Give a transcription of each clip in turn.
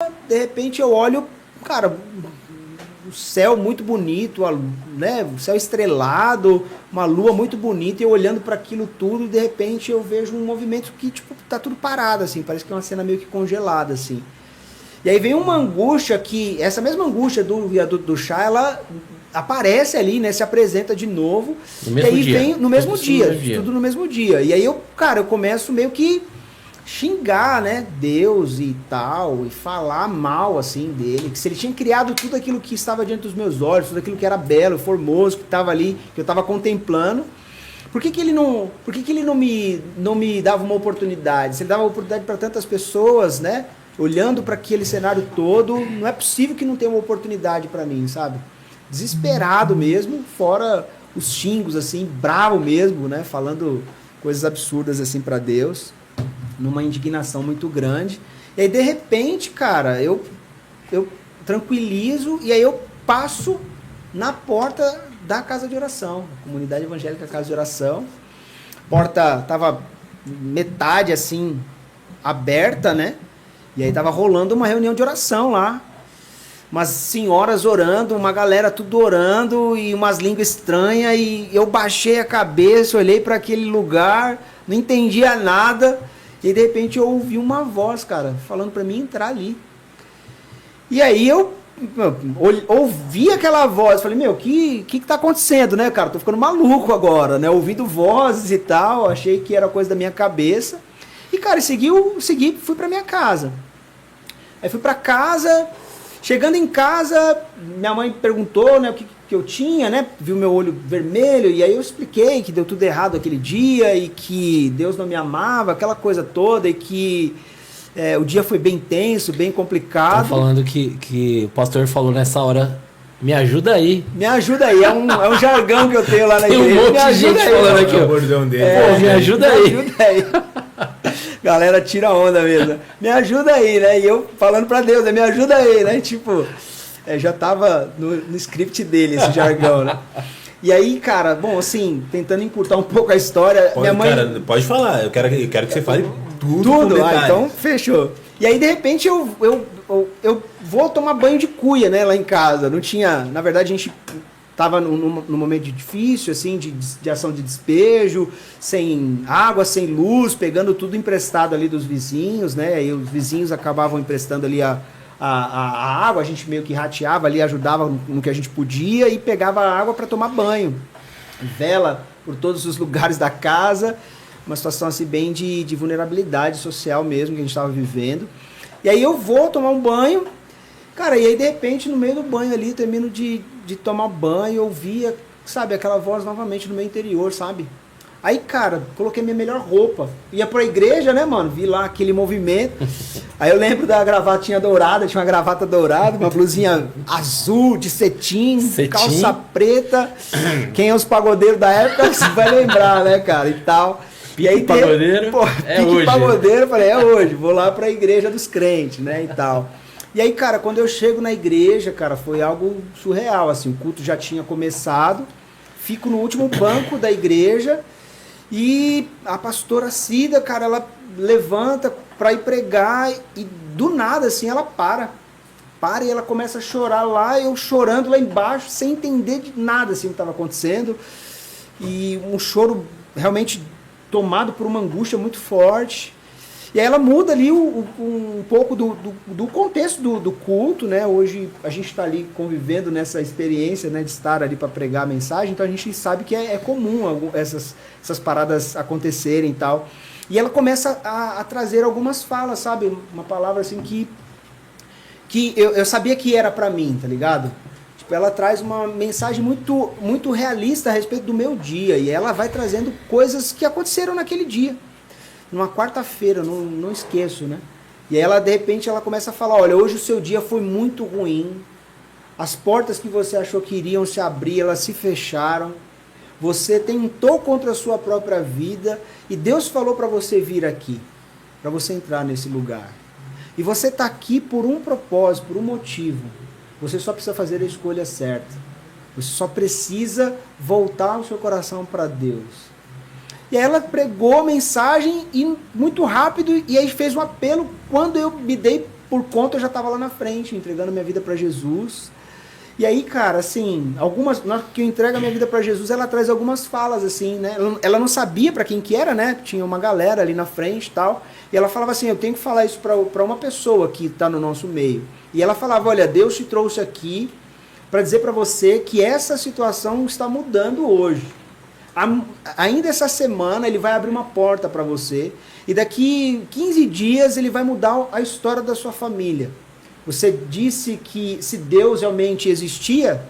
De repente eu olho, cara, o céu muito bonito, né, o céu estrelado, uma lua muito bonita, e eu olhando para aquilo tudo, de repente eu vejo um movimento que, tipo, tá tudo parado, assim, parece que é uma cena meio que congelada, assim. E aí vem uma angústia que, essa mesma angústia do viaduto do chá, ela aparece ali, né, se apresenta de novo, No e mesmo aí dia. vem no mesmo Tudo dia, no mesmo dia. tudo no mesmo dia. E aí eu, cara, eu começo meio que xingar, né, Deus e tal, e falar mal, assim, dele, que se ele tinha criado tudo aquilo que estava diante dos meus olhos, tudo aquilo que era belo, formoso, que estava ali, que eu estava contemplando, por que ele não me dava uma oportunidade? Se ele dava uma oportunidade para tantas pessoas, né, olhando para aquele cenário todo, não é possível que não tenha uma oportunidade para mim, sabe? Desesperado mesmo, fora os xingos, assim, bravo mesmo, né, falando coisas absurdas, assim, para Deus, numa indignação muito grande. E aí, de repente, cara, eu tranquilizo e aí eu passo na porta da casa de oração, comunidade evangélica Casa de Oração. Porta tava metade assim aberta, né? E aí tava rolando uma reunião de oração lá. Umas senhoras orando, uma galera tudo orando e umas línguas estranhas, e eu baixei a cabeça, olhei para aquele lugar, não entendia nada. E de repente eu ouvi uma voz, cara, falando para mim entrar ali. E aí eu ouvi aquela voz, falei, meu, que tá acontecendo, né, cara? Tô ficando maluco agora, né? Ouvindo vozes e tal, achei que era coisa da minha cabeça. E, cara, segui, fui pra minha casa. Aí fui pra casa, chegando em casa, minha mãe perguntou, né, o que eu tinha, né? Viu meu olho vermelho, e aí eu expliquei que deu tudo errado aquele dia e que Deus não me amava, aquela coisa toda, e que o dia foi bem tenso, bem complicado. Estão falando que o pastor falou nessa hora, me ajuda aí. Me ajuda aí, é um jargão que eu tenho lá na Tem igreja. um monte Me de ajuda gente aí, falando mano. aqui, ó. O bordão dele. Pô, me ajuda aí. Me ajuda aí. Galera tira onda mesmo. Me ajuda aí, né? E eu falando pra Deus, né? Me ajuda aí, né? Tipo, já tava no script dele esse jargão, né? E aí, cara, bom, assim, tentando encurtar um pouco a história, Pode, minha mãe... cara, pode falar, eu quero que você fale tudo. Tudo? Ah, então fechou. E aí, de repente, eu vou tomar banho de cuia, né, lá em casa. Não tinha... Na verdade, a gente tava num momento difícil, assim, de ação de despejo, sem água, sem luz, pegando tudo emprestado ali dos vizinhos, né? E os vizinhos acabavam emprestando ali a água, a gente meio que rateava ali, ajudava no que a gente podia e pegava a água para tomar banho. Vela por todos os lugares da casa, uma situação assim bem de vulnerabilidade social mesmo que a gente estava vivendo. E aí eu vou tomar um banho, cara, e aí de repente no meio do banho ali, termino de tomar banho, eu ouvia, sabe, aquela voz novamente no meu interior, sabe? Aí, cara, coloquei minha melhor roupa. Ia pra igreja, né, mano? Vi lá aquele movimento. Aí eu lembro da gravatinha dourada, tinha uma gravata dourada, uma blusinha azul de cetim, calça preta. Quem é os pagodeiros da época vai lembrar, né, cara, e tal. Pique aí, pagodeiro, pique hoje. Pagodeiro, eu falei, é hoje, vou lá pra igreja dos crentes, né, e tal. E aí, cara, quando eu chego na igreja, cara, foi algo surreal, assim, o culto já tinha começado, fico no último banco da igreja e a pastora Cida, cara, ela levanta pra ir pregar e do nada, assim, ela para e ela começa a chorar lá, eu chorando lá embaixo, sem entender de nada, assim, o que estava acontecendo, e um choro realmente tomado por uma angústia muito forte. E aí ela muda ali um pouco do contexto do culto, né? Hoje a gente está ali convivendo nessa experiência, né, de estar ali para pregar a mensagem, então a gente sabe que é comum essas paradas acontecerem e tal. E ela começa a trazer algumas falas, sabe? Uma palavra assim que eu sabia que era para mim, tá ligado? Tipo, ela traz uma mensagem muito, muito realista a respeito do meu dia, e ela vai trazendo coisas que aconteceram naquele dia. Numa quarta-feira, não esqueço, né? E aí ela, de repente, ela começa a falar, olha, hoje o seu dia foi muito ruim, as portas que você achou que iriam se abrir, elas se fecharam, você tentou contra a sua própria vida, e Deus falou para você vir aqui, para você entrar nesse lugar. E você está aqui por um propósito, por um motivo. Você só precisa fazer a escolha certa. Você só precisa voltar o seu coração para Deus. E aí ela pregou a mensagem e muito rápido, e aí fez um apelo quando eu me dei por conta eu já estava lá na frente, entregando minha vida para Jesus. E aí, cara, assim, na hora que eu entrego a minha vida para Jesus, ela traz algumas falas, assim, né? Ela não sabia para quem que era, né? Tinha uma galera ali na frente e tal. E ela falava assim, eu tenho que falar isso para uma pessoa que está no nosso meio. E ela falava, olha, Deus te trouxe aqui para dizer para você que essa situação está mudando hoje. Ainda essa semana ele vai abrir uma porta para você. E daqui 15 dias ele vai mudar a história da sua família. Você disse que se Deus realmente existia,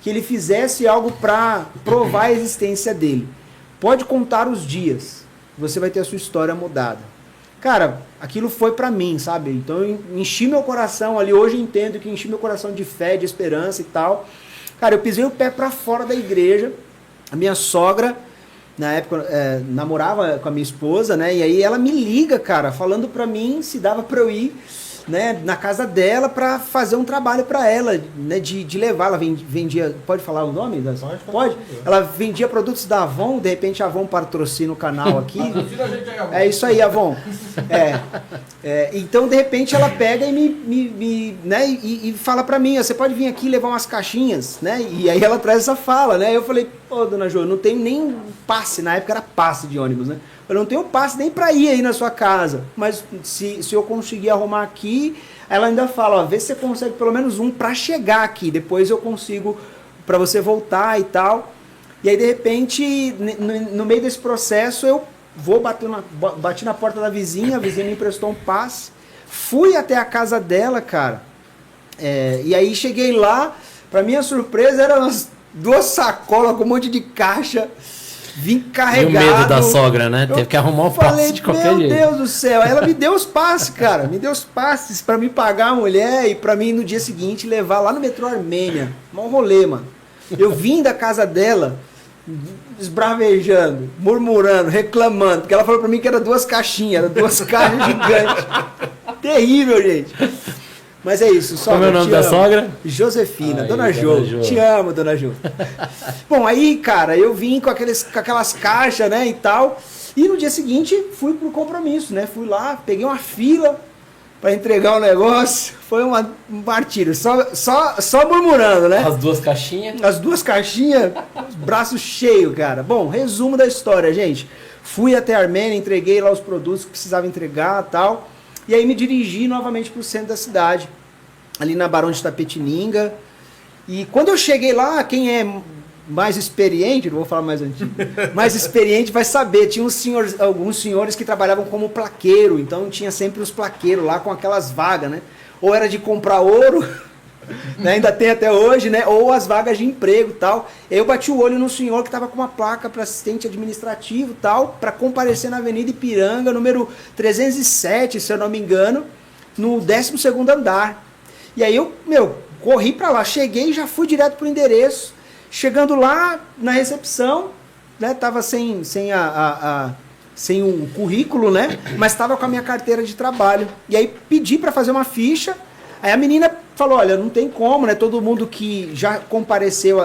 que ele fizesse algo para provar a existência dele. Pode contar os dias, você vai ter a sua história mudada. Cara, aquilo foi para mim, sabe? Então eu enchi meu coração ali, hoje eu entendo que enchi meu coração de fé, de esperança e tal. Cara, eu pisei o pé para fora da igreja, a minha sogra, na época, namorava com a minha esposa, né? E aí ela me liga, cara, falando para mim se dava para eu ir, né, na casa dela para fazer um trabalho para ela, né, de levar. Ela vendia, pode falar o nome? Pode? Ela vendia produtos da Avon, de repente a Avon patrocina o canal aqui. É isso aí, Avon. Então, de repente, ela pega e né, e fala para mim, você pode vir aqui levar umas caixinhas, né? E aí ela traz essa fala, né? Eu falei, pô, dona Jo, não tenho nem passe, na época era passe de ônibus, né? Eu não tenho passe nem para ir aí na sua casa, mas se eu conseguir arrumar aqui, ela ainda fala, ó, vê se você consegue pelo menos um para chegar aqui, depois eu consigo para você voltar e tal. E aí, de repente, no meio desse processo, eu bati na porta da vizinha, a vizinha me emprestou um passe, fui até a casa dela, cara, e aí cheguei lá, para minha surpresa, eram umas 2 sacolas com um monte de caixa, vim carregado. E o medo da sogra, né? Teve que arrumar um passe de qualquer jeito. Meu Deus do céu. Ela me deu os passes, cara. Me deu os passes pra me pagar a mulher e pra mim no dia seguinte levar lá no metrô Armênia. Um rolê, mano. Eu vim da casa dela esbravejando, murmurando, reclamando, porque ela falou pra mim que era 2 caixinhas, eram 2 caixas gigantes. Terrível, gente. Mas é isso, sogra. Como é o nome da sogra? Josefina, Dona Jo. Te amo, Dona Jo. Bom, aí, cara, eu vim com aquelas caixas, né, e tal. E no dia seguinte fui pro compromisso, né? Fui lá, peguei uma fila para entregar o negócio. Foi um martírio, só murmurando, né? As 2 caixinhas. As 2 caixinhas, os braços cheios, cara. Bom, resumo da história, gente. Fui até a Armênia, entreguei lá os produtos que precisava entregar e tal. E aí me dirigi novamente para o centro da cidade, ali na Barão de Tapetininga. E quando eu cheguei lá, quem é mais experiente, não vou falar mais antigo, mais experiente vai saber, tinha alguns senhores que trabalhavam como plaqueiro, então tinha sempre os plaqueiros lá com aquelas vagas, né? Ou era de comprar ouro, né? Ainda tem até hoje, né? Ou as vagas de emprego e tal. Eu bati o olho no senhor que estava com uma placa para assistente administrativo e tal, para comparecer na Avenida Ipiranga, número 307, se eu não me engano, no 12º andar. E aí eu, corri para lá, cheguei e já fui direto pro endereço. Chegando lá na recepção, né? Tava sem um currículo, né? Mas estava com a minha carteira de trabalho. E aí pedi para fazer uma ficha. Aí a menina falou, olha, não tem como, né? Todo mundo que já compareceu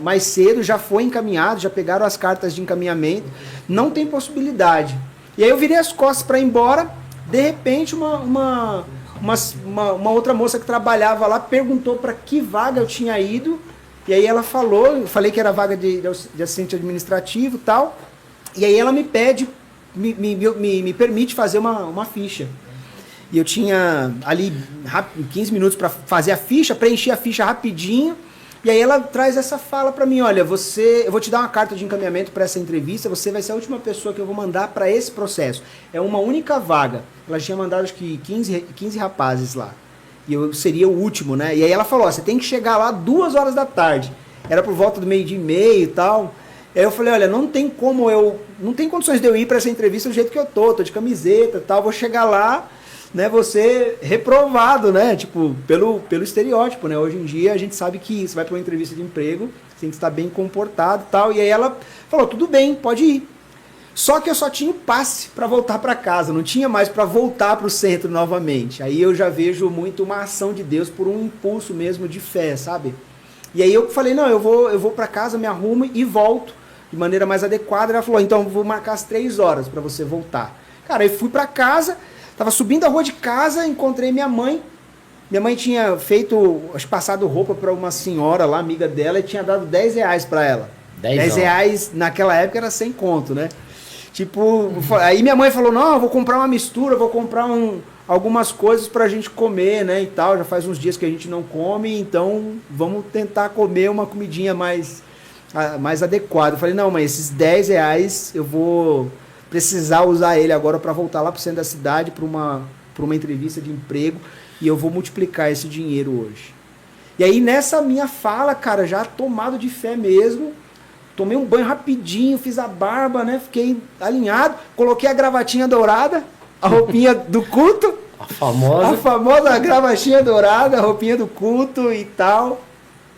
mais cedo já foi encaminhado, já pegaram as cartas de encaminhamento. Não tem possibilidade. E aí eu virei as costas para ir embora. De repente, uma outra moça que trabalhava lá perguntou para que vaga eu tinha ido. E aí ela falou, eu falei que era vaga de assistente administrativo e tal. E aí ela me pede, me permite fazer uma ficha. E eu tinha ali 15 minutos para fazer a ficha, preencher a ficha rapidinho. E aí ela traz essa fala para mim, olha, eu vou te dar uma carta de encaminhamento para essa entrevista, você vai ser a última pessoa que eu vou mandar para esse processo. É uma única vaga. Ela tinha mandado acho que 15 rapazes lá. E eu seria o último, né? E aí ela falou, ó, você tem que chegar lá 2 horas da tarde. Era por volta do 12:30 e tal. Aí eu falei, olha, não tem condições de eu ir para essa entrevista do jeito que eu tô de camiseta e tal, vou chegar lá, né, você reprovado, né, tipo, pelo estereótipo, né, hoje em dia a gente sabe que você vai para uma entrevista de emprego, você tem que estar bem comportado e tal, e aí ela falou, tudo bem, pode ir. Só que eu só tinha o passe para voltar para casa, não tinha mais para voltar para o centro novamente. Aí eu já vejo muito uma ação de Deus por um impulso mesmo de fé, sabe? E aí eu falei, não, eu vou para casa, me arrumo e volto de maneira mais adequada. Ela falou, então vou marcar as 3 horas para você voltar. Cara, aí fui para casa, tava subindo a rua de casa, encontrei minha mãe Minha mãe tinha feito, acho que passado roupa para uma senhora lá, amiga dela, e tinha dado R$10 para ela. R$10 naquela época era 100 conto, né? Tipo, aí minha mãe falou, não, eu vou comprar uma mistura, vou comprar algumas coisas pra gente comer, né, e tal. Já faz uns dias que a gente não come, então vamos tentar comer uma comidinha mais adequada. Eu falei, não, mãe, esses R$10 eu vou precisar usar ele agora para voltar lá pro centro da cidade para uma entrevista de emprego e eu vou multiplicar esse dinheiro hoje. E aí nessa minha fala, cara, já tomado de fé mesmo, tomei um banho rapidinho, fiz a barba, né? Fiquei alinhado, coloquei a gravatinha dourada, a roupinha do culto. A famosa gravatinha dourada, a roupinha do culto e tal.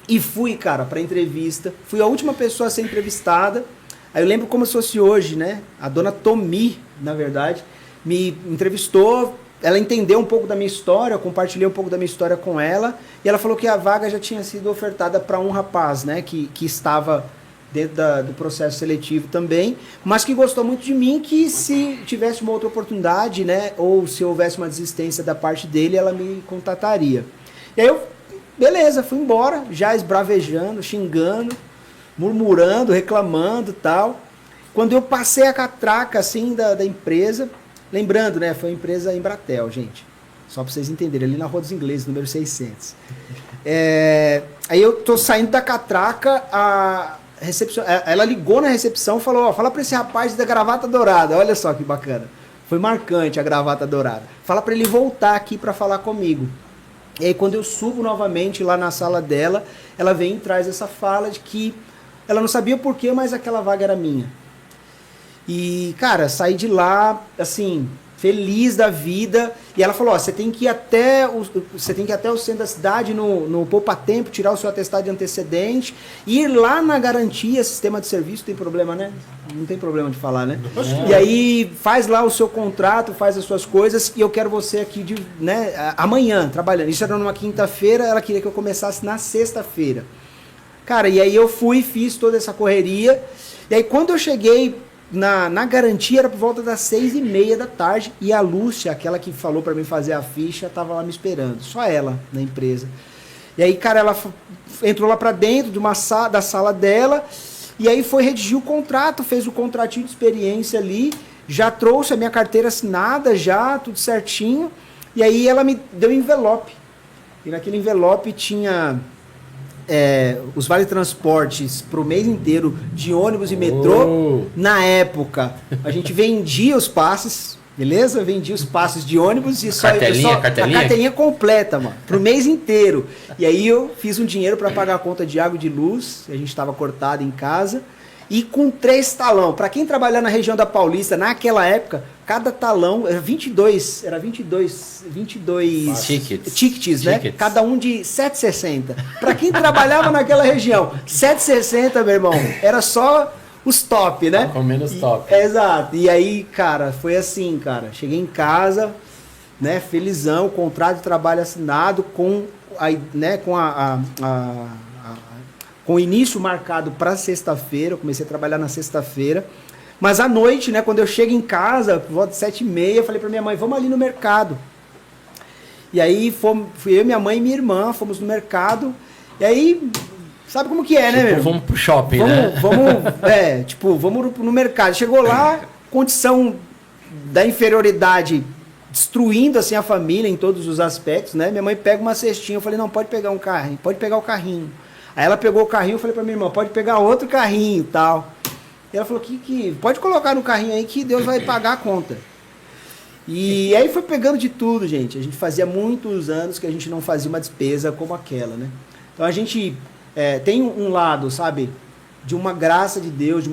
E fui, cara, pra entrevista. Fui a última pessoa a ser entrevistada. Aí eu lembro como se fosse hoje, né? A dona Tomi, na verdade, me entrevistou. Ela entendeu um pouco da minha história, eu compartilhei um pouco da minha história com ela. E ela falou que a vaga já tinha sido ofertada para um rapaz, né? Que estava dentro do processo seletivo também, mas que gostou muito de mim, que se tivesse uma outra oportunidade, né, ou se houvesse uma desistência da parte dele, ela me contataria. E aí eu, beleza, fui embora, já esbravejando, xingando, murmurando, reclamando e tal. Quando eu passei a catraca, assim, da empresa, lembrando, né, foi uma empresa Embratel, gente, só para vocês entenderem, ali na Rua dos Ingleses, número 600. Aí eu tô saindo da catraca, ela ligou na recepção e falou, ó, fala pra esse rapaz da gravata dourada, olha só que bacana. Foi marcante a gravata dourada. Fala pra ele voltar aqui pra falar comigo. E aí quando eu subo novamente lá na sala dela, ela vem e traz essa fala de que ela não sabia por quê, mas aquela vaga era minha. E, cara, saí de lá, assim, feliz da vida. E ela falou, ó, você tem que ir até o centro da cidade, no Poupa Tempo, tirar o seu atestado de antecedente, ir lá na garantia, sistema de serviço, tem problema, né? Não tem problema de falar, né? E aí faz lá o seu contrato, faz as suas coisas, e eu quero você aqui amanhã, trabalhando. Isso era numa quinta-feira, ela queria que eu começasse na sexta-feira. Cara, e aí eu fui, fiz toda essa correria, e aí quando eu cheguei na garantia era por volta das 6h30 da tarde e a Lúcia, aquela que falou para mim fazer a ficha, tava lá me esperando, só ela na empresa. E aí, cara, ela entrou lá para dentro da sala dela e aí foi redigir o contrato, fez o contratinho de experiência ali, já trouxe a minha carteira assinada, já tudo certinho, e aí ela me deu um envelope. E naquele envelope tinha os vale-transportes para o mês inteiro de ônibus e metrô. Na época, a gente vendia os passes, beleza? Vendia os passes de ônibus e cartelinha? A cartelinha completa, mano, para o mês inteiro. E aí eu fiz um dinheiro para pagar a conta de água e de luz, a gente estava cortado em casa, e com 3 talão. Para quem trabalhar na região da Paulista, naquela época, cada talão era 22 tickets, né? Cada um de 7,60. Para quem trabalhava naquela região, 7,60, meu irmão, era só os top, né? Com menos top. Exato. E aí, cara, foi assim, cara. Cheguei em casa, né, felizão, contrato de trabalho assinado com o início marcado para sexta-feira. Eu comecei a trabalhar na sexta-feira. Mas à noite, né, quando eu chego em casa, por volta de 7h30, eu falei para minha mãe, vamos ali no mercado. E aí fui eu, minha mãe e minha irmã, fomos no mercado. E aí, sabe como que é, né, meu? Vamos pro shopping, né? Vamos no mercado. Chegou lá, condição da inferioridade destruindo assim a família em todos os aspectos, né? Minha mãe pega uma cestinha, eu falei, não, pode pegar um carrinho, pode pegar o carrinho. Aí ela pegou o carrinho, eu falei pra minha irmã, pode pegar outro carrinho e tal. E ela falou, que pode colocar no carrinho aí que Deus vai pagar a conta. E aí foi pegando de tudo, gente. A gente fazia muitos anos que a gente não fazia uma despesa como aquela, né? Então a gente tem um lado, sabe, de uma graça de Deus, de uma